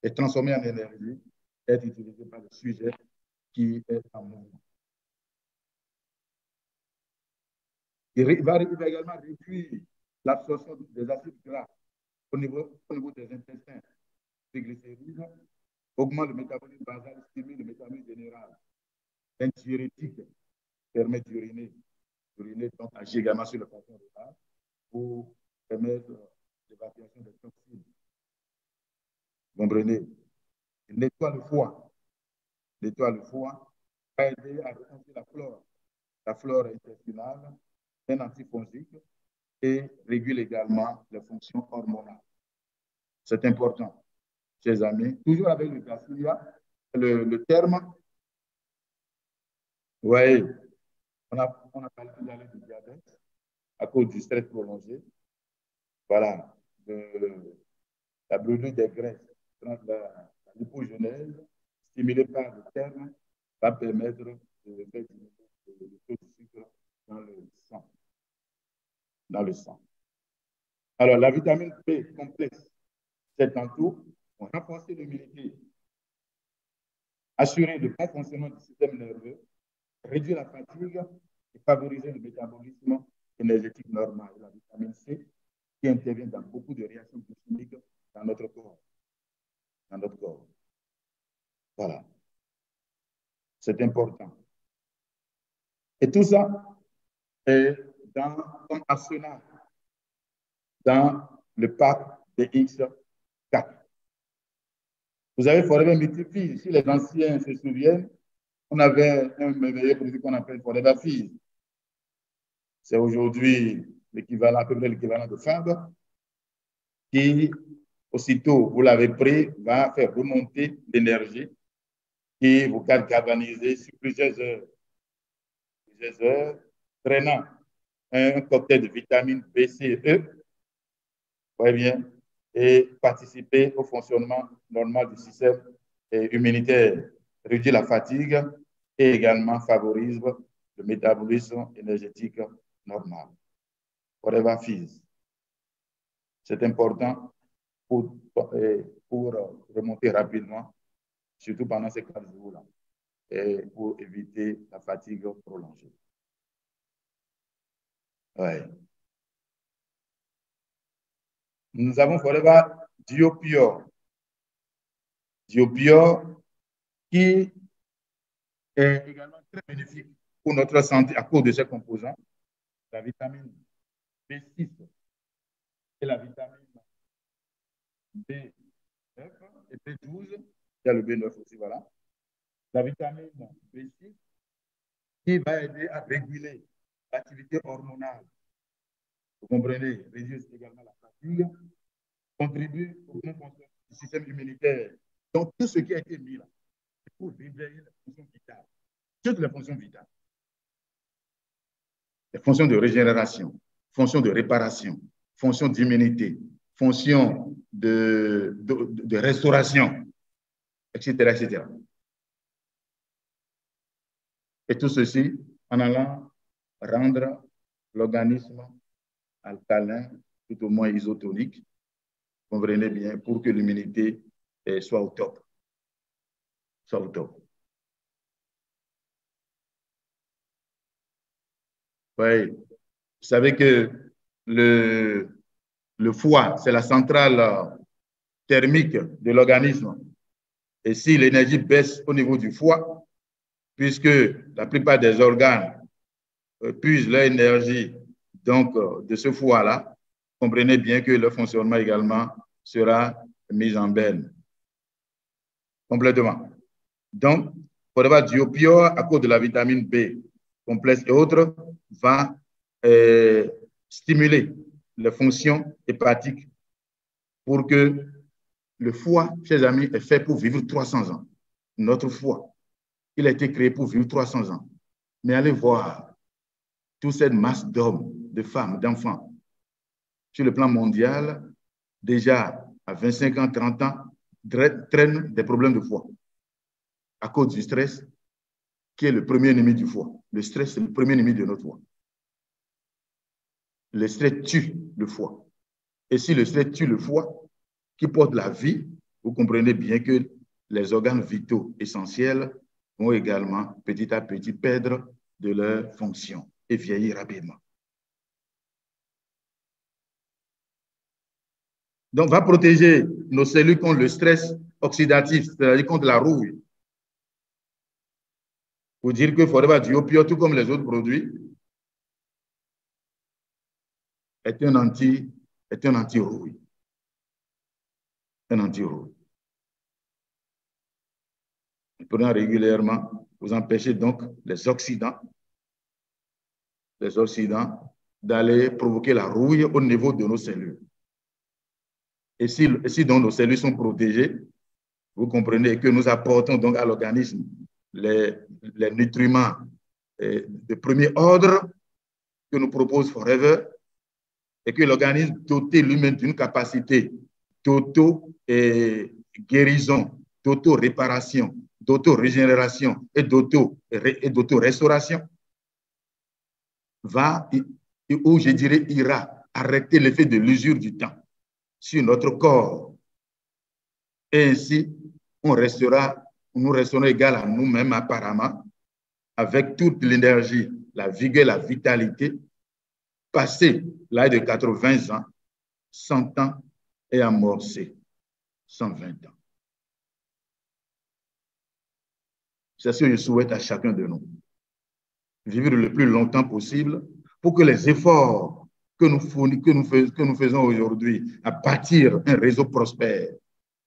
Et transformé en énergie, est utilisé par le sujet qui est en mouvement. Il va également réduire l'absorption des acides gras au niveau des intestins. Triglycérides, augmente le métabolisme basal, stimule le métabolisme général. Un diurétique permet d'uriner. L'uriner donc agit également sur le patient de base pour permettre l'évacuation des toxines. Vous comprenez? Il nettoie le foie. Nettoie le foie, va aider à reconstruire la flore intestinale, un antifongique et régule également les fonctions hormonales. C'est important, chers amis. Toujours avec le Gracilia, le terme. Oui, on a parlé tout à l'heure du diabète à cause du stress prolongé. Voilà, la brûlure des graisses, la lipogenèse, stimulée par le terme, va permettre de faire diminuer le taux de sucre dans le sang. Dans le sang. Alors, la vitamine B complexe, c'est tantôt pour renforcer l'immunité, assurer le bon fonctionnement du système nerveux, réduire la fatigue et favoriser le métabolisme énergétique normal. La vitamine C qui intervient dans beaucoup de réactions chimiques dans notre corps. Voilà. C'est important. Et tout ça est dans ton arsenal, dans le pack de X4. Vous avez Forever Multifille. Si les anciens se souviennent, on avait un merveilleux produit qu'on appelle Forever Fizz. C'est aujourd'hui l'équivalent, à peu près l'équivalent de FAB, qui, aussitôt vous l'avez pris, va faire remonter l'énergie qui vous galvanisez sur plusieurs heures, traînant un cocktail de vitamines B, C et E, très bien, et participer au fonctionnement normal du système immunitaire, réduit la fatigue et également favorise le métabolisme énergétique normal. Forever Fizz. C'est important pour remonter rapidement, surtout pendant ces 4 jours-là, et pour éviter la fatigue prolongée. Ouais. Nous avons Forever Duo Pure. Duo Pure qui est également très bénéfique pour notre santé à cause de ses composants, la vitamine B6 et la vitamine B9 et B12. Il y a le B9 aussi, voilà. La vitamine B6 qui va aider à réguler l'activité hormonale. Vous comprenez, réduire également la fatigue, contribue au bon fonctionnement du système immunitaire. Donc, tout ce qui a été mis là, c'est pour réveiller les fonctions vitales. Toutes les fonctions vitales. Les fonctions de régénération, fonctions de réparation, fonctions d'immunité, fonctions de restauration, etc., etc. Et tout ceci en allant rendre l'organisme alcalin, tout au moins isotonique, comprenez bien, pour que l'immunité soit au top. Soit au top. Oui, vous savez que le foie, c'est la centrale thermique de l'organisme. Et si l'énergie baisse au niveau du foie, puisque la plupart des organes puisent leur énergie donc, de ce foie-là, comprenez bien que le fonctionnement également sera mis en berne. Complètement. Donc, Forever Duo Pure, à cause de la vitamine B complexe et autres, va stimuler les fonctions hépatiques pour que le foie, chers amis, est fait pour vivre 300 ans. Notre foie, il a été créé pour vivre 300 ans. Mais allez voir toute cette masse d'hommes, de femmes, d'enfants sur le plan mondial, déjà à 25 ans, 30 ans, traînent des problèmes de foie à cause du stress, qui est le premier ennemi du foie. Le stress, c'est le premier ennemi de notre foie. Le stress tue le foie. Et si le stress tue le foie, qui porte la vie, vous comprenez bien que les organes vitaux essentiels vont également, petit à petit, perdre de leur fonction et vieillir rapidement. Donc, va protéger nos cellules contre le stress oxydatif, c'est-à-dire contre la rouille. Pour dire que Forever Duo Pure, tout comme les autres produits, est un anti-rouille. Un anti-rouille. Prenant régulièrement, vous empêchez donc les oxydants d'aller provoquer la rouille au niveau de nos cellules. Et si donc nos cellules sont protégées, vous comprenez que nous apportons donc à l'organisme les nutriments de premier ordre que nous propose Forever et que l'organisme doté lui-même d'une capacité d'auto-guérison, d'auto-réparation, d'auto-régénération et d'auto-restauration va, ou je dirais ira, arrêter l'effet de l'usure du temps sur notre corps. Et ainsi, nous resterons égales à nous-mêmes apparemment, avec toute l'énergie, la vigueur, la vitalité, passer l'âge de 80 ans, 100 ans et amorcer 120 ans. C'est ce que je souhaite à chacun de nous. Vivre le plus longtemps possible pour que les efforts que nous faisons aujourd'hui à bâtir un réseau prospère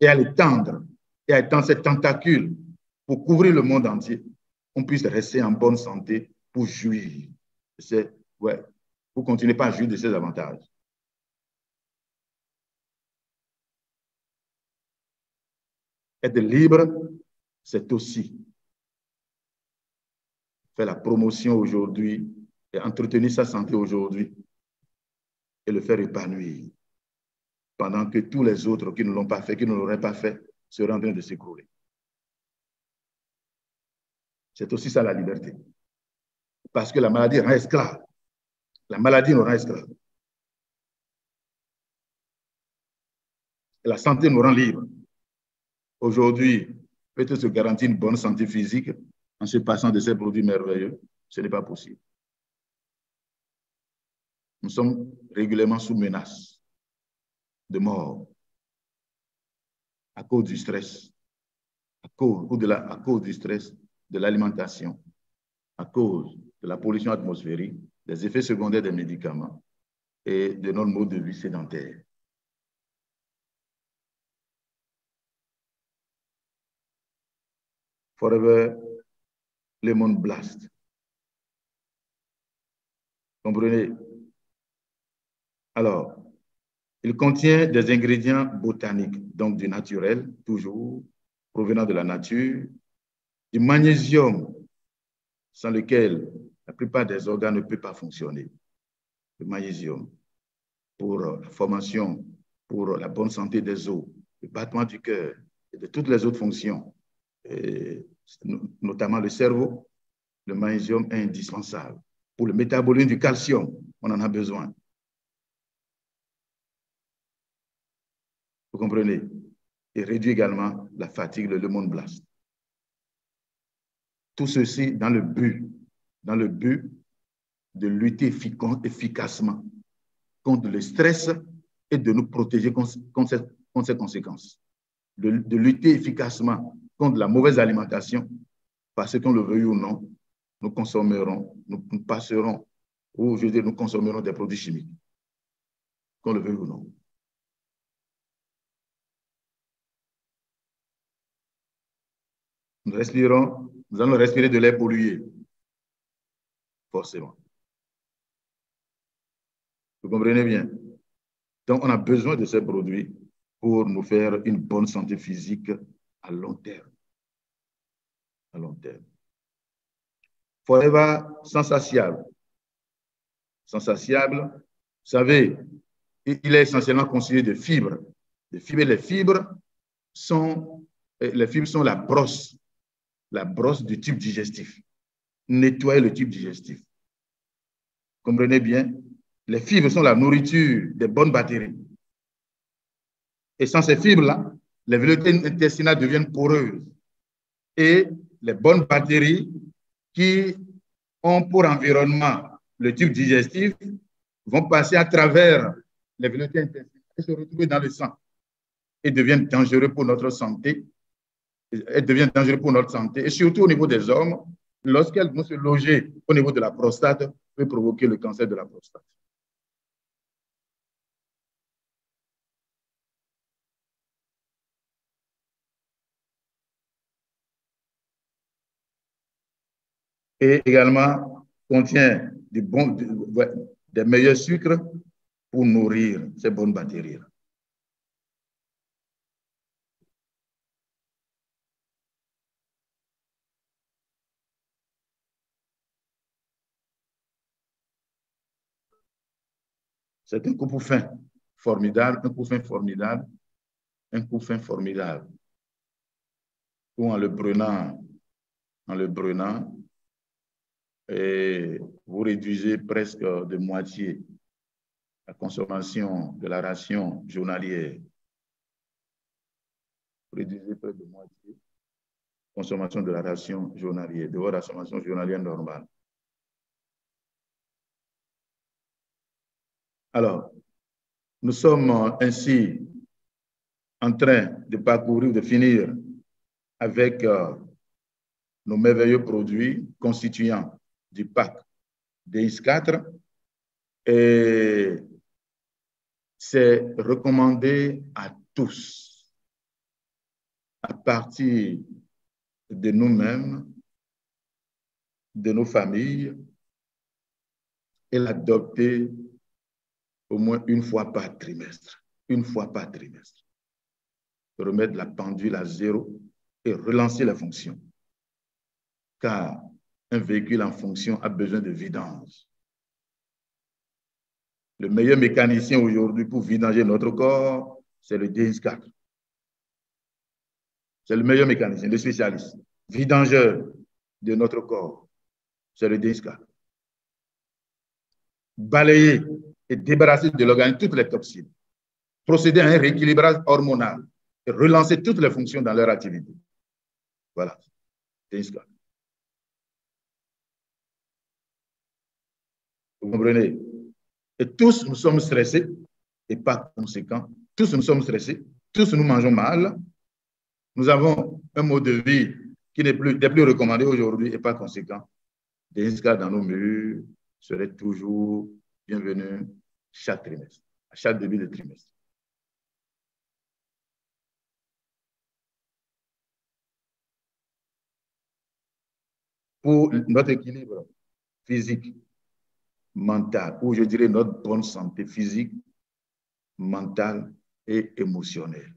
et à l'étendre et à étendre cette tentacule pour couvrir le monde entier, on puisse rester en bonne santé pour jouir. Ouais, vous ne continuez pas à jouir de ces avantages. Être libre, c'est aussi faire la promotion aujourd'hui et entretenir sa santé aujourd'hui et le faire épanouir pendant que tous les autres qui ne l'ont pas fait, qui ne l'auraient pas fait, seraient en train de s'écrouler. C'est aussi ça la liberté. Parce que la maladie rend esclave. La maladie nous rend esclave. Et la santé nous rend libres. Aujourd'hui, peut-être se garantir une bonne santé physique en se passant de ces produits merveilleux, ce n'est pas possible. Nous sommes régulièrement sous menace de mort à cause du stress, à cause du stress, de l'alimentation, à cause de la pollution atmosphérique, des effets secondaires des médicaments et de notre mode de vie sédentaire. Forever Lemon Blast. Comprenez? Alors, il contient des ingrédients botaniques, donc du naturel, toujours, provenant de la nature, du magnésium, sans lequel la plupart des organes ne peuvent pas fonctionner. Le magnésium, pour la formation, pour la bonne santé des os, le battement du cœur et de toutes les autres fonctions, et notamment le cerveau, le magnésium est indispensable. Pour le métabolisme du calcium, on en a besoin. Vous comprenez? Et réduit également la fatigue, le Lemon Blast. Tout ceci dans le but de lutter efficacement contre le stress et de nous protéger contre ses conséquences. De lutter efficacement contre la mauvaise alimentation, parce qu'on le veuille ou non, nous consommerons, nous passerons, ou je veux dire, nous consommerons des produits chimiques, qu'on le veuille ou non. Nous allons respirer de l'air pollué, forcément. Vous comprenez bien? Donc, on a besoin de ces produits pour nous faire une bonne santé physique à long terme. À long terme. Forever Sensatiable. Sensatiable, vous savez, il est essentiellement constitué de fibres. Les fibres sont la brosse du tube digestif. Nettoyer le tube digestif. Comprenez bien? Les fibres sont la nourriture des bonnes bactéries. Et sans ces fibres-là, les velléités intestinales deviennent poreuses. Et les bonnes bactéries qui ont pour environnement le tube digestif vont passer à travers les velléités intestinales et se retrouver dans le sang et deviennent dangereux pour notre santé. Et surtout au niveau des hommes, lorsqu'elles vont se loger au niveau de la prostate, peut provoquer le cancer de la prostate. Et également contient des meilleurs sucres pour nourrir ces bonnes bactéries. C'est un coup fin formidable, un coup fin formidable, un coup fin formidable. Où en le prenant, et vous réduisez presque de moitié la consommation de la ration journalière. Vous réduisez presque de moitié la consommation de la ration journalière, de votre consommation journalière normale. Alors, nous sommes ainsi en train de parcourir, de finir avec nos merveilleux produits constituant du pack DX4 et c'est recommandé à tous à partir de nous-mêmes, de nos familles et l'adopter au moins une fois par trimestre. Une fois par trimestre. Remettre la pendule à 0 et relancer la fonction. Car un véhicule en fonction a besoin de vidange. Le meilleur mécanicien aujourd'hui pour vidanger notre corps, c'est le DX4. C'est le meilleur mécanicien, le spécialiste. Vidangeur de notre corps, c'est le DX4. Balayer et débarrasser de l'organisme toutes les toxines. Procéder à un rééquilibrage hormonal et relancer toutes les fonctions dans leur activité. Voilà. DX4. Vous comprenez? Et tous, nous sommes stressés et pas conséquents. Tous, nous sommes stressés. Tous, nous mangeons mal. Nous avons un mode de vie qui n'est plus recommandé aujourd'hui et pas conséquent. Des inscrits dans nos murs seraient toujours bienvenus chaque trimestre, à chaque début de trimestre. Pour notre équilibre physique, mental, ou je dirais notre bonne santé physique, mentale et émotionnelle.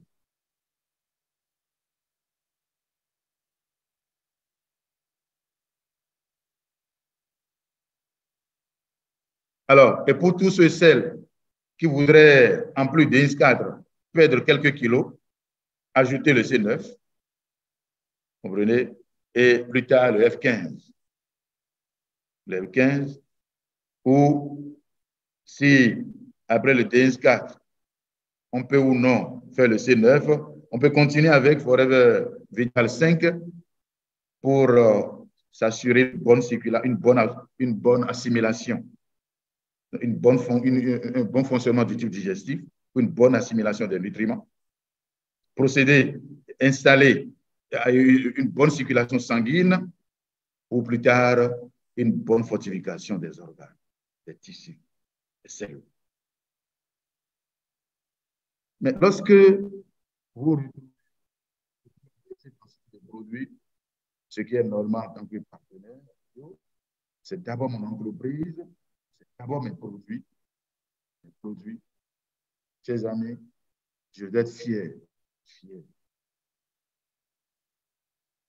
Alors, et pour tous ceux et celles qui voudraient, en plus des 4, perdre quelques kilos, ajouter le C9, vous comprenez, et plus tard le F15. Le F15, ou si après le DS4, on peut ou non faire le C9, on peut continuer avec Forever Vital 5 pour s'assurer une bonne assimilation, un bon fonctionnement du tube digestif, une bonne assimilation des nutriments. Procéder, installer une bonne circulation sanguine ou plus tard une bonne fortification des organes, des tissus, des cellules. Mais lorsque vous ces produits, ce qui est normal en tant que partenaire, c'est d'abord mon entreprise, c'est d'abord mes produits. Mes produits. Chers amis, je dois être fier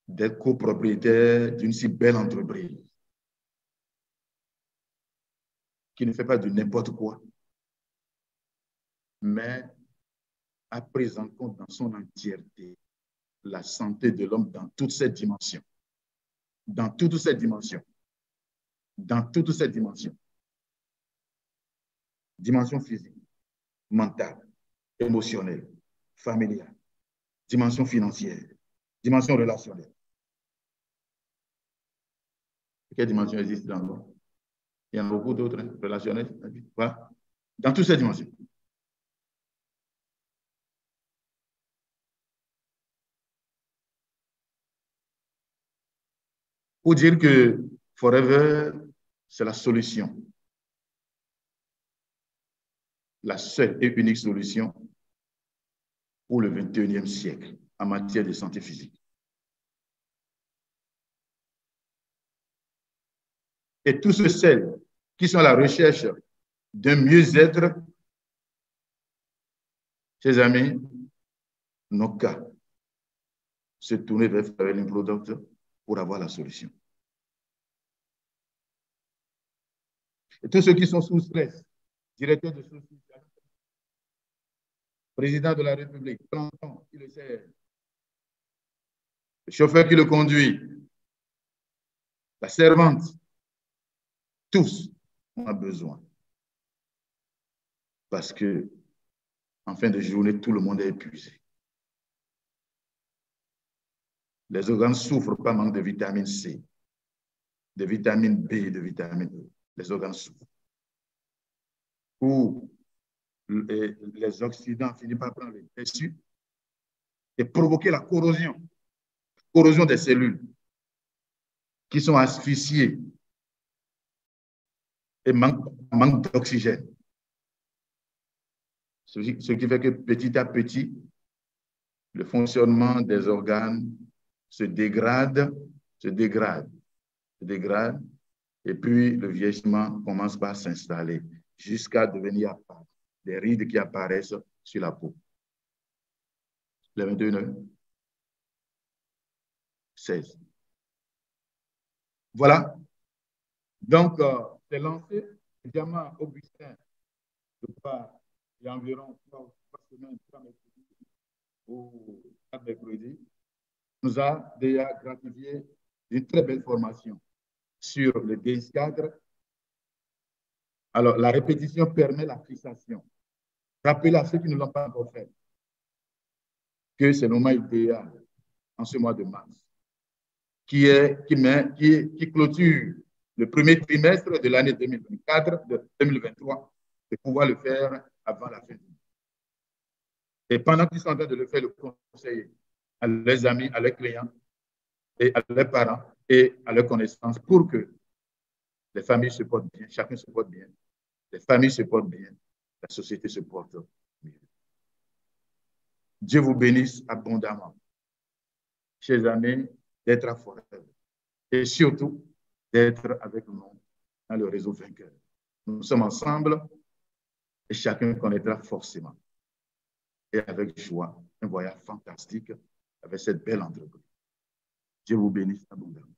d'être copropriétaire d'une si belle entreprise qui ne fait pas de n'importe quoi, mais a pris en compte dans son entièreté la santé de l'homme dans toutes ses dimensions. Dans toutes ces dimensions. Dans toutes ces dimensions. Dimension physique, mentale, émotionnelle, familiale, dimension financière, dimension relationnelle. Quelle dimension existe dans le monde? Il y en a beaucoup d'autres, hein, relationnelles. Voilà. Dans toutes ces dimensions. Pour dire que Forever, c'est la solution. La seule et unique solution pour le 21e siècle en matière de santé physique. Et tous ceux qui sont à la recherche d'un mieux-être, chers amis, nos cas, se tourner vers Forever Product pour avoir la solution. Et tous ceux qui sont sous stress, directeur de société, président de la République, planton qui le sert, le chauffeur qui le conduit, la servante, tous ont besoin. Parce que, en fin de journée, tout le monde est épuisé. Les organes souffrent pas manque de vitamine C, de vitamine B et de vitamine E. Les organes souffrent. Ou les oxydants finissent par prendre les dessus et provoquer la corrosion des cellules qui sont asphyxiées et manque d'oxygène. Ce qui fait que petit à petit, le fonctionnement des organes se dégrade, Et puis, le vieillissement commence par s'installer jusqu'à devenir apparent, des rides qui apparaissent sur la peau. Le 21, 16. Voilà. Donc, c'est lancé. Évidemment, Augustin, il y a environ 3 semaines, 3 mercredis ou 4 mercredis, nous a déjà gratifié d'une très belle formation sur le Gains cadre. Alors, la répétition permet la fixation. Rappelez à ceux qui ne l'ont pas encore fait que c'est le moment idéal en ce mois de mars, qui clôture le premier trimestre de l'année 2023, de pouvoir le faire avant la fin du mois. Et pendant qu'ils sont en train de le faire, le conseiller à leurs amis, à leurs clients, et à leurs parents et à leurs connaissances pour que les familles se portent bien, chacun se porte bien, les familles se portent bien, la société se porte mieux. Dieu vous bénisse abondamment. Chers amis, d'être à Forever et surtout d'être avec nous dans le réseau vainqueur. Nous sommes ensemble et chacun connaîtra forcément et avec joie un voyage fantastique avec cette belle entreprise. Dieu vous bénisse abondamment.